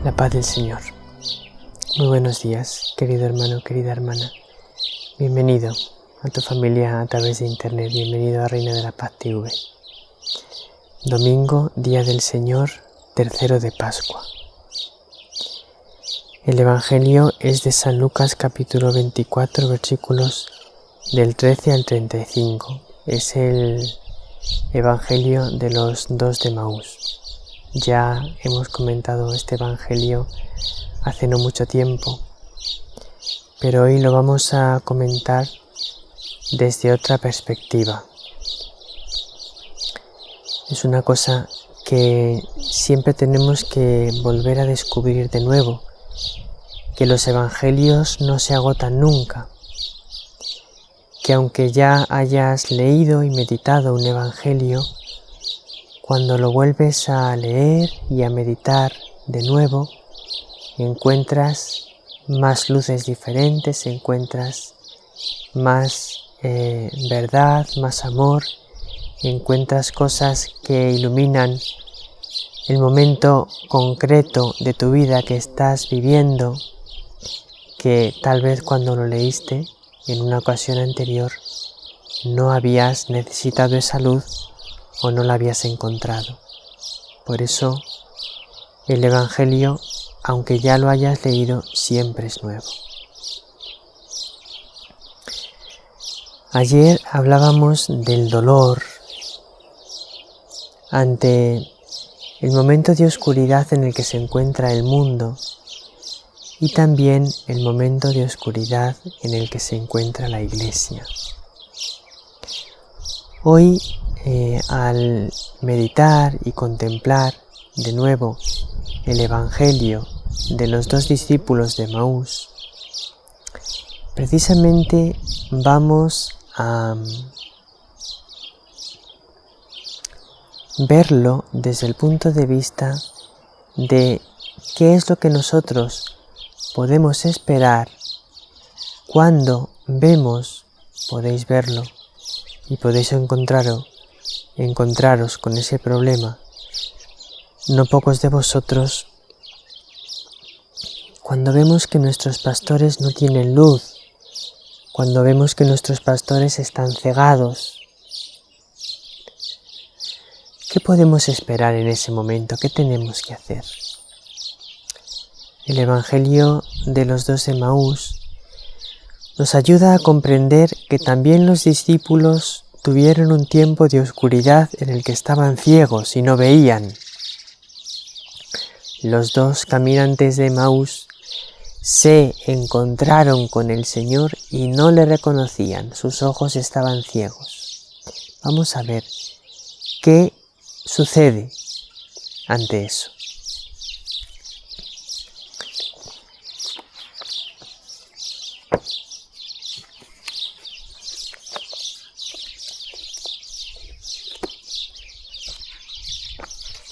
La paz del Señor. Muy buenos días, querido hermano, querida hermana. Bienvenido a tu familia a través de internet. Bienvenido a Reina de la Paz TV. Domingo, Día del Señor, tercero de Pascua. El Evangelio es de San Lucas capítulo 24, versículos del 13 al 35. Es el Evangelio de los dos de Emaús. Ya hemos comentado este Evangelio hace no mucho tiempo, pero hoy lo vamos a comentar desde otra perspectiva. Es una cosa que siempre tenemos que volver a descubrir de nuevo, que los Evangelios no se agotan nunca, que aunque ya hayas leído y meditado un Evangelio, cuando lo vuelves a leer y a meditar de nuevo, encuentras más luces diferentes, encuentras más verdad, más amor, encuentras cosas que iluminan el momento concreto de tu vida que estás viviendo, que tal vez cuando lo leíste en una ocasión anterior no habías necesitado esa luz o no la habías encontrado. Por eso el Evangelio, aunque ya lo hayas leído, siempre es nuevo. Ayer hablábamos del dolor ante el momento de oscuridad en el que se encuentra el mundo y también el momento de oscuridad en el que se encuentra la Iglesia. Hoy, al meditar y contemplar de nuevo el Evangelio de los dos discípulos de Emaús, precisamente vamos a verlo desde el punto de vista de qué es lo que nosotros podemos esperar cuando vemos, podéis verlo y podéis encontraros con ese problema. No pocos de vosotros, cuando vemos que nuestros pastores no tienen luz, cuando vemos que nuestros pastores están cegados, ¿qué podemos esperar en ese momento? ¿Qué tenemos que hacer? El Evangelio de los dos de Emaús nos ayuda a comprender que también los discípulos tuvieron un tiempo de oscuridad en el que estaban ciegos y no veían. Los dos caminantes de Emaús se encontraron con el Señor y no le reconocían, sus ojos estaban ciegos. Vamos a ver qué sucede ante eso.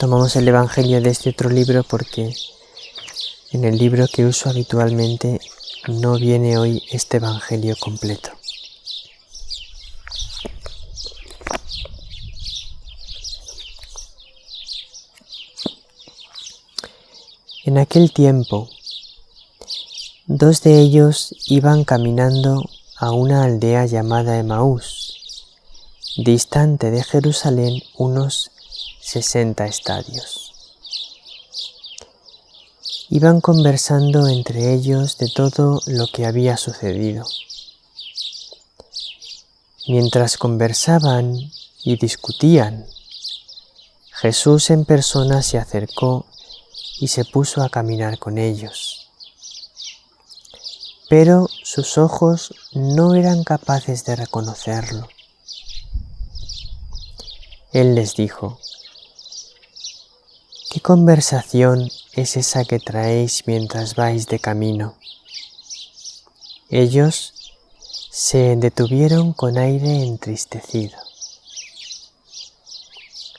Tomamos el Evangelio de este otro libro porque en el libro que uso habitualmente no viene hoy este Evangelio completo. En aquel tiempo, dos de ellos iban caminando a una aldea llamada Emaús, distante de Jerusalén unos 60 estadios. Iban conversando entre ellos de todo lo que había sucedido. Mientras conversaban y discutían, Jesús en persona se acercó y se puso a caminar con ellos. Pero sus ojos no eran capaces de reconocerlo. Él les dijo: ¿qué conversación es esa que traéis mientras vais de camino? Ellos se detuvieron con aire entristecido.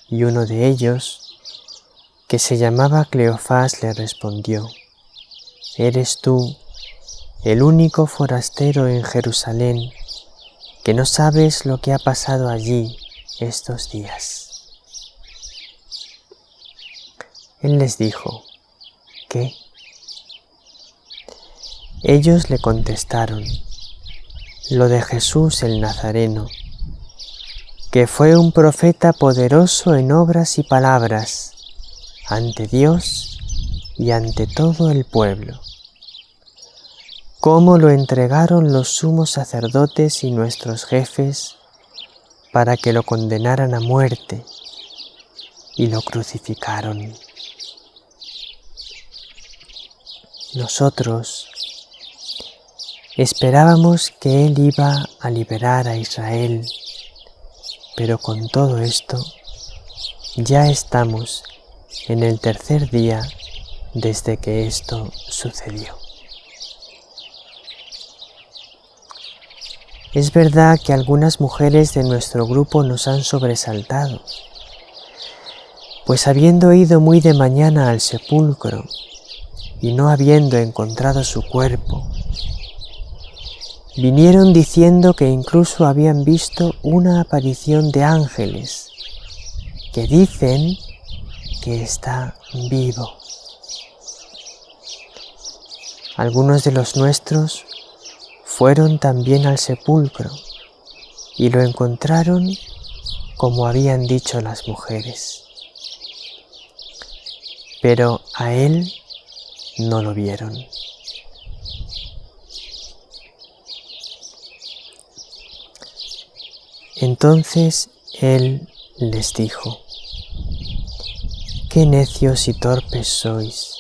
Y uno de ellos, que se llamaba Cleofás, le respondió: ¿eres tú el único forastero en Jerusalén que no sabes lo que ha pasado allí estos días? Él les dijo: qué? Ellos le contestaron: lo de Jesús el Nazareno, que fue un profeta poderoso en obras y palabras, ante Dios y ante todo el pueblo. Cómo lo entregaron los sumos sacerdotes y nuestros jefes para que lo condenaran a muerte y lo crucificaron. Nosotros esperábamos que Él iba a liberar a Israel, pero con todo esto ya estamos en el tercer día desde que esto sucedió. Es verdad que algunas mujeres de nuestro grupo nos han sobresaltado, pues habiendo ido muy de mañana al sepulcro y no habiendo encontrado su cuerpo, vinieron diciendo que incluso habían visto una aparición de ángeles, que dicen que está vivo. Algunos de los nuestros fueron también al sepulcro y lo encontraron como habían dicho las mujeres, pero a él no lo vieron. Entonces él les dijo: «Qué necios y torpes sois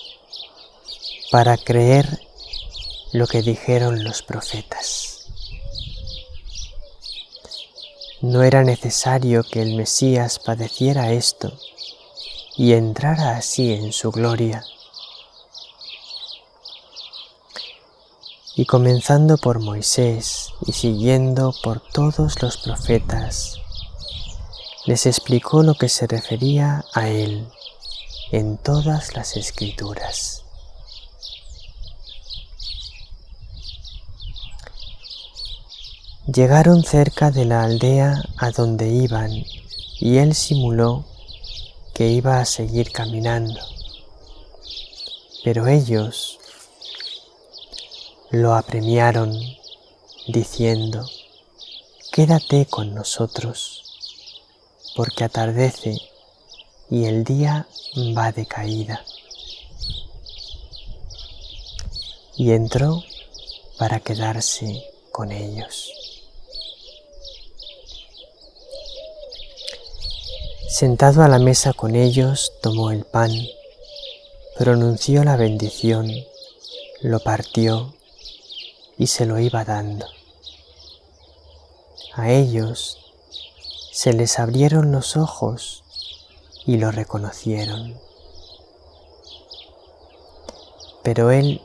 para creer lo que dijeron los profetas. No era necesario que el Mesías padeciera esto y entrara así en su gloria». Y comenzando por Moisés y siguiendo por todos los profetas, les explicó lo que se refería a él en todas las Escrituras. Llegaron cerca de la aldea a donde iban y él simuló que iba a seguir caminando, pero ellos lo apremiaron diciendo: «Quédate con nosotros, porque atardece y el día va de caída». Y entró para quedarse con ellos. Sentado a la mesa con ellos, tomó el pan, pronunció la bendición, lo partió y se lo iba dando. A ellos se les abrieron los ojos y lo reconocieron. Pero él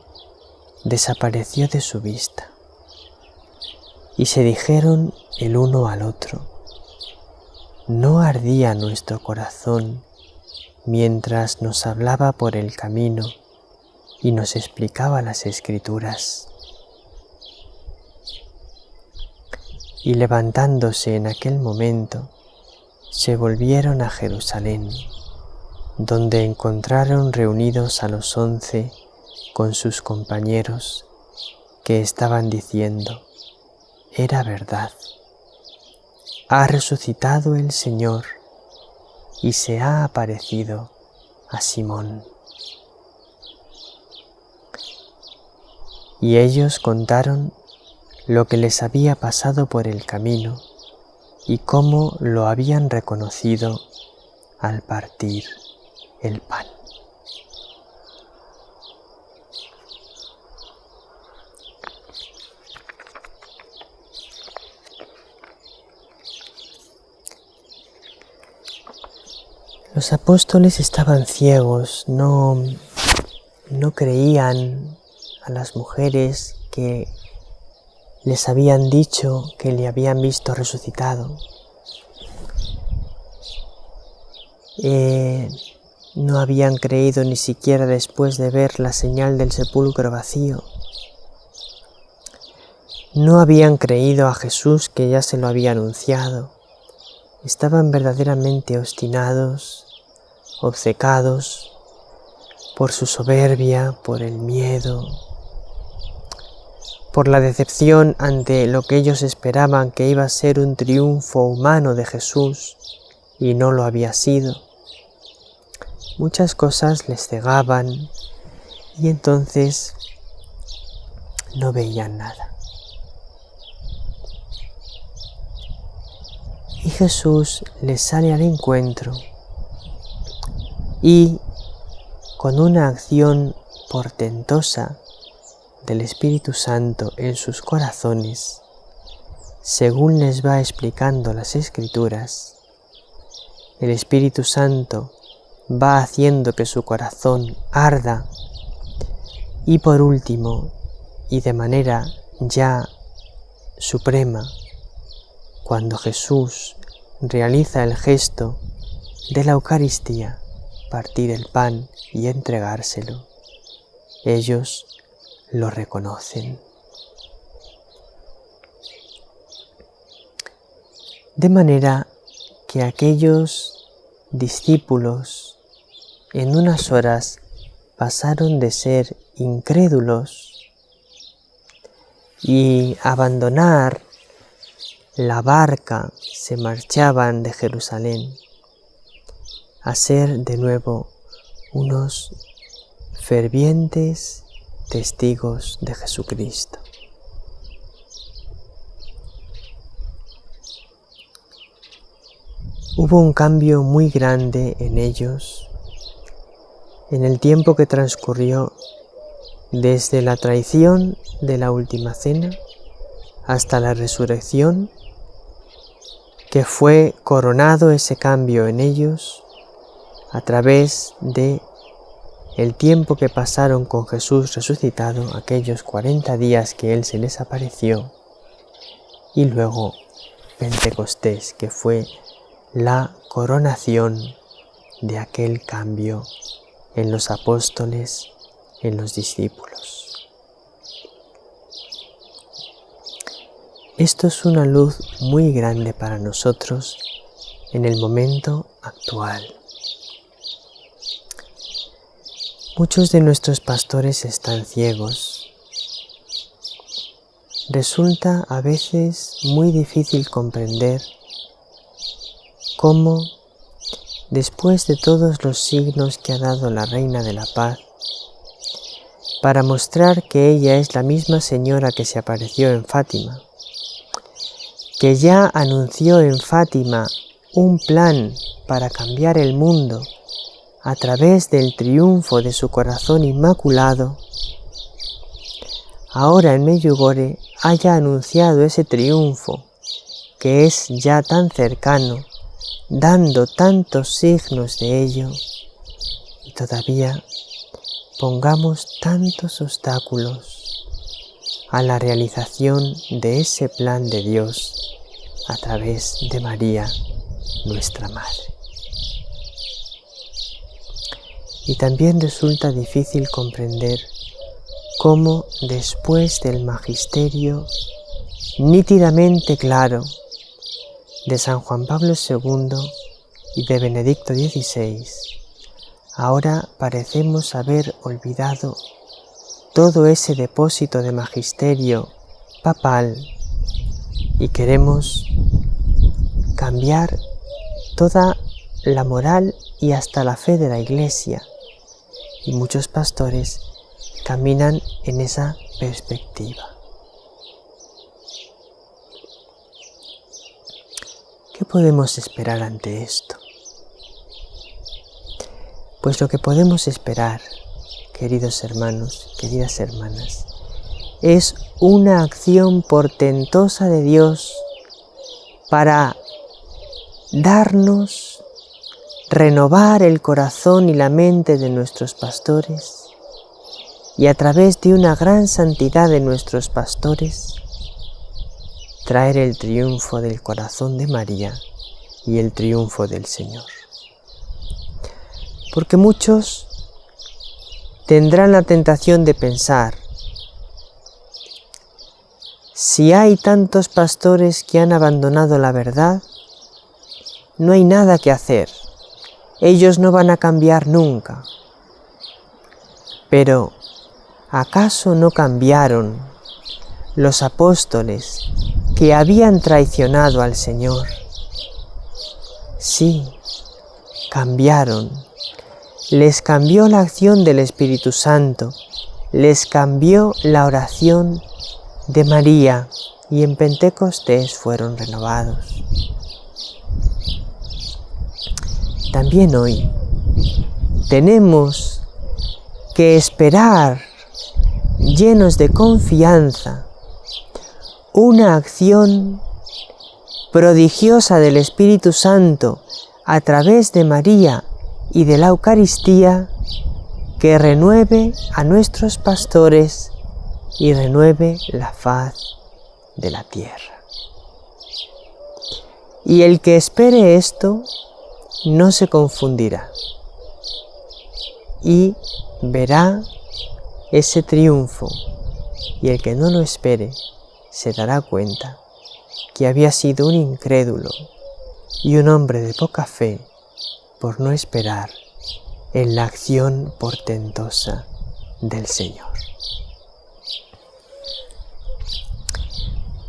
desapareció de su vista y se dijeron el uno al otro: ¿no ardía nuestro corazón mientras nos hablaba por el camino y nos explicaba las Escrituras? Y levantándose en aquel momento, se volvieron a Jerusalén, donde encontraron reunidos a los 11 con sus compañeros, que estaban diciendo: «Era verdad, ha resucitado el Señor y se ha aparecido a Simón». Y ellos contaron lo que les había pasado por el camino y cómo lo habían reconocido al partir el pan. Los apóstoles estaban ciegos, no creían a las mujeres que les habían dicho que le habían visto resucitado. No habían creído ni siquiera después de ver la señal del sepulcro vacío. No habían creído a Jesús, que ya se lo había anunciado. Estaban verdaderamente obstinados, obcecados, por su soberbia, por el miedo, por la decepción ante lo que ellos esperaban que iba a ser un triunfo humano de Jesús y no lo había sido. Muchas cosas les cegaban y entonces no veían nada. Y Jesús les sale al encuentro y con una acción portentosa del Espíritu Santo en sus corazones, según les va explicando las Escrituras, el Espíritu Santo va haciendo que su corazón arda y por último, y de manera ya suprema, cuando Jesús realiza el gesto de la Eucaristía, partir el pan y entregárselo, ellos lo reconocen. De manera que aquellos discípulos en unas horas pasaron de ser incrédulos y abandonar la barca, se marchaban de Jerusalén, a ser de nuevo unos fervientes testigos de Jesucristo. Hubo un cambio muy grande en ellos en el tiempo que transcurrió desde la traición de la última cena hasta la resurrección, que fue coronado ese cambio en ellos a través de el tiempo que pasaron con Jesús resucitado, aquellos 40 días que Él se les apareció, y luego Pentecostés, que fue la coronación de aquel cambio en los apóstoles, en los discípulos. Esto es una luz muy grande para nosotros en el momento actual. Muchos de nuestros pastores están ciegos. Resulta a veces muy difícil comprender cómo, después de todos los signos que ha dado la Reina de la Paz, para mostrar que ella es la misma señora que se apareció en Fátima, que ya anunció en Fátima un plan para cambiar el mundo a través del triunfo de su corazón inmaculado, ahora en Medjugorje haya anunciado ese triunfo que es ya tan cercano, dando tantos signos de ello, y todavía pongamos tantos obstáculos a la realización de ese plan de Dios a través de María, nuestra Madre. Y también resulta difícil comprender cómo después del magisterio nítidamente claro de San Juan Pablo II y de Benedicto XVI, ahora parecemos haber olvidado todo ese depósito de magisterio papal y queremos cambiar toda la moral y hasta la fe de la Iglesia, y muchos pastores caminan en esa perspectiva. ¿Qué podemos esperar ante esto? Pues lo que podemos esperar, queridos hermanos, queridas hermanas, es una acción portentosa de Dios para darnos, renovar el corazón y la mente de nuestros pastores, y a través de una gran santidad de nuestros pastores, traer el triunfo del corazón de María y el triunfo del Señor. Porque muchos tendrán la tentación de pensar, si hay tantos pastores que han abandonado la verdad, no hay nada que hacer, ellos no van a cambiar nunca. Pero, ¿acaso no cambiaron los apóstoles que habían traicionado al Señor? Sí, cambiaron. Les cambió la acción del Espíritu Santo, les cambió la oración de María y en Pentecostés fueron renovados. También hoy tenemos que esperar, llenos de confianza, una acción prodigiosa del Espíritu Santo a través de María y de la Eucaristía, que renueve a nuestros pastores y renueve la faz de la tierra. Y el que espere esto no se confundirá y verá ese triunfo, y el que no lo espere se dará cuenta que había sido un incrédulo y un hombre de poca fe por no esperar en la acción portentosa del Señor.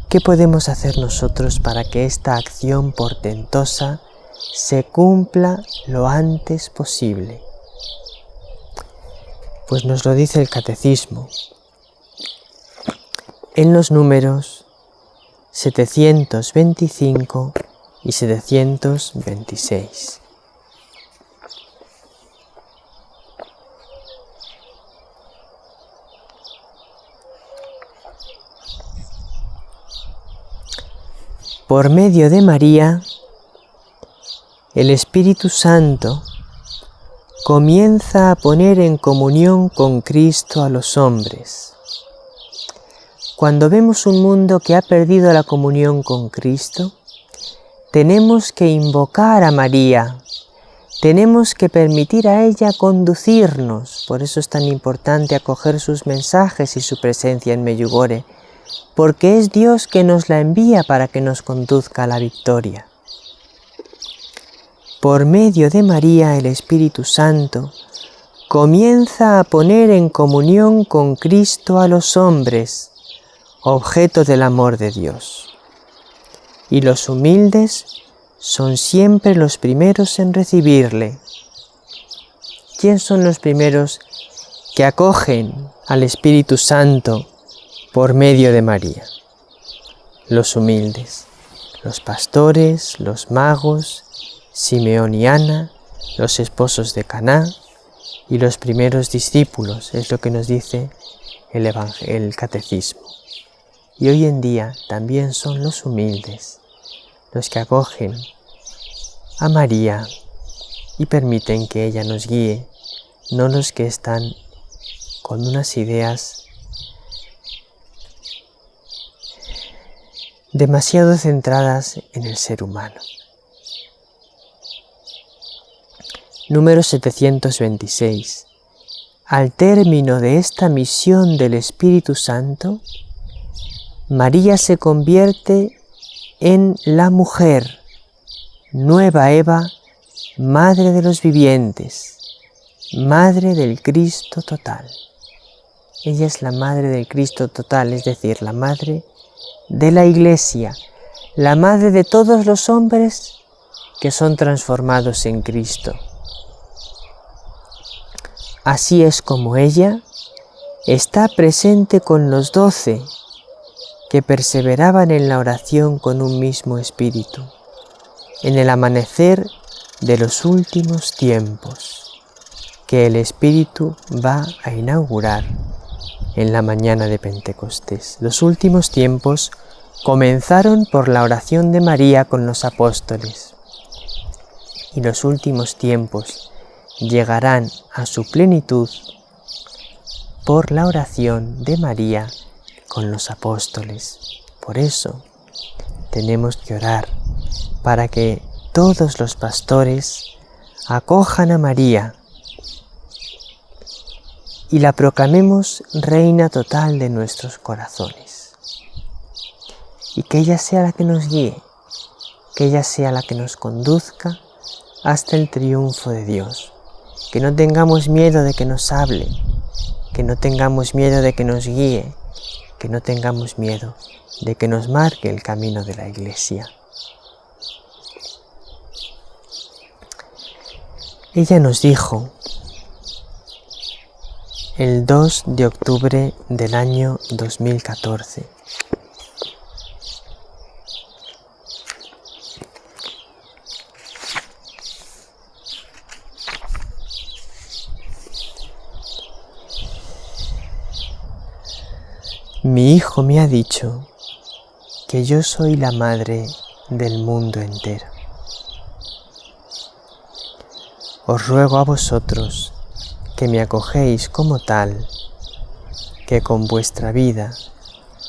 ¿Qué podemos hacer nosotros para que esta acción portentosa se cumpla lo antes posible? Pues nos lo dice el Catecismo en los números 725 y 726. Por medio de María, el Espíritu Santo comienza a poner en comunión con Cristo a los hombres. Cuando vemos un mundo que ha perdido la comunión con Cristo, tenemos que invocar a María, tenemos que permitir a ella conducirnos. Por eso es tan importante acoger sus mensajes y su presencia en Medjugorje, porque es Dios que nos la envía para que nos conduzca a la victoria. Por medio de María, el Espíritu Santo comienza a poner en comunión con Cristo a los hombres, objeto del amor de Dios. Y los humildes son siempre los primeros en recibirle. ¿Quién son los primeros que acogen al Espíritu Santo por medio de María? Los humildes, los pastores, los magos, Simeón y Ana, los esposos de Caná y los primeros discípulos, es lo que nos dice el Catecismo. Y hoy en día también son los humildes los que acogen a María y permiten que ella nos guíe, no los que están con unas ideas demasiado centradas en el ser humano. Número 726. Al término de esta misión del Espíritu Santo, María se convierte en la mujer, nueva Eva, madre de los vivientes, madre del Cristo total. Ella es la madre del Cristo total, es decir, la madre de la Iglesia, la madre de todos los hombres que son transformados en Cristo. Así es como ella está presente con los 12 que perseveraban en la oración con un mismo espíritu, en el amanecer de los últimos tiempos, que el Espíritu va a inaugurar en la mañana de Pentecostés. Los últimos tiempos comenzaron por la oración de María con los apóstoles, y los últimos tiempos llegarán a su plenitud por la oración de María con los apóstoles. Por eso tenemos que orar para que todos los pastores acojan a María y la proclamemos reina total de nuestros corazones. Y que ella sea la que nos guíe, que ella sea la que nos conduzca hasta el triunfo de Dios. Que no tengamos miedo de que nos hable, que no tengamos miedo de que nos guíe, que no tengamos miedo de que nos marque el camino de la Iglesia. Ella nos dijo el 2 de octubre del año 2014: mi hijo me ha dicho que yo soy la madre del mundo entero. Os ruego a vosotros que me acogéis como tal, que con vuestra vida,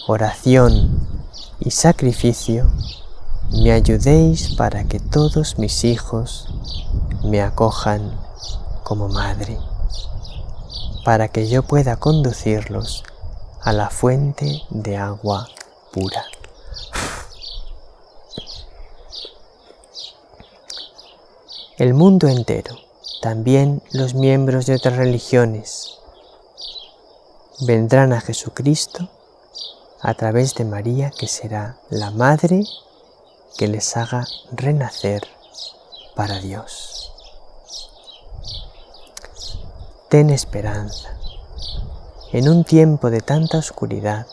oración y sacrificio me ayudéis para que todos mis hijos me acojan como madre, para que yo pueda conducirlos a la fuente de agua pura. El mundo entero, también los miembros de otras religiones, vendrán a Jesucristo a través de María, que será la madre que les haga renacer para Dios. Ten esperanza. En un tiempo de tanta oscuridad,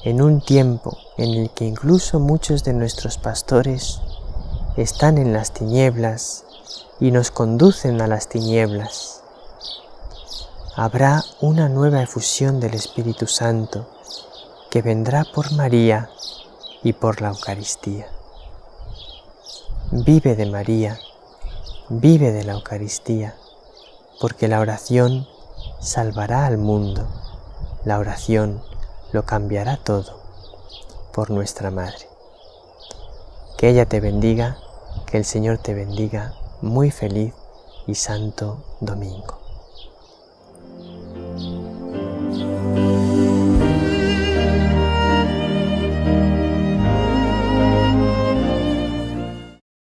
en un tiempo en el que incluso muchos de nuestros pastores están en las tinieblas y nos conducen a las tinieblas, habrá una nueva efusión del Espíritu Santo que vendrá por María y por la Eucaristía. Vive de María, vive de la Eucaristía, porque la oración salvará al mundo, la oración lo cambiará todo por nuestra Madre. Que ella te bendiga, que el Señor te bendiga. Muy feliz y santo domingo.